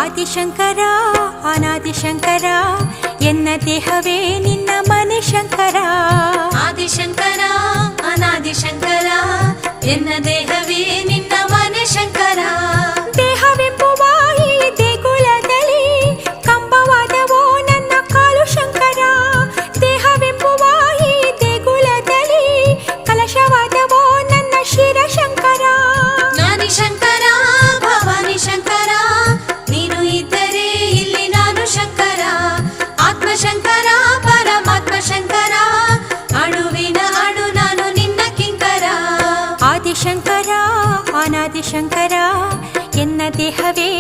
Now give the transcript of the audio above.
ಆದಿಶಂಕರ ಅನಾದಿಶಂಕರ ಎನ್ನ ದೇಹವೇ ನಿನ್ನ ಮನೆ ಶಂಕರ. ಆದಿಶಂಕರ ಅನಾದಿಶಂಕರ ಎನ್ನ ದೇಹವೇ ನಿನ್ನ ಮನೆ ಶಂಕರ. ದೇಹವೆಂಬುವ ಈ ದೇಗುಲದಲ್ಲಿ ಕಂಬವಾದವೋ ನನ್ನ ಕಾಲು ಶಂಕರ. ದೇಹವೆಂಬುವ ಈ ದೇಗುಲದಲ್ಲಿ ಕಲಶವಾದವೋ ನನ್ನ ಶಿರ ಶಂಕರ. ನಾನಿ ಶಂಕರ ಭವಾನಿ ಶಂಕರ ನೀನು ಇದ್ದರೆ ಇಲ್ಲಿ ನಾನು ಶಂಕರ. ಆತ್ಮಶಂಕರ ಪರಮಾತ್ಮ ಶಂಕರ ಅಣುವಿನ ಅಣು ನಾನು ನಿನ್ನ ಕಿಂಕರ. ಆದಿಶಂಕರ ಅನಾದಿಶಂಕರ ಎನ್ನ ದೇಹವೇ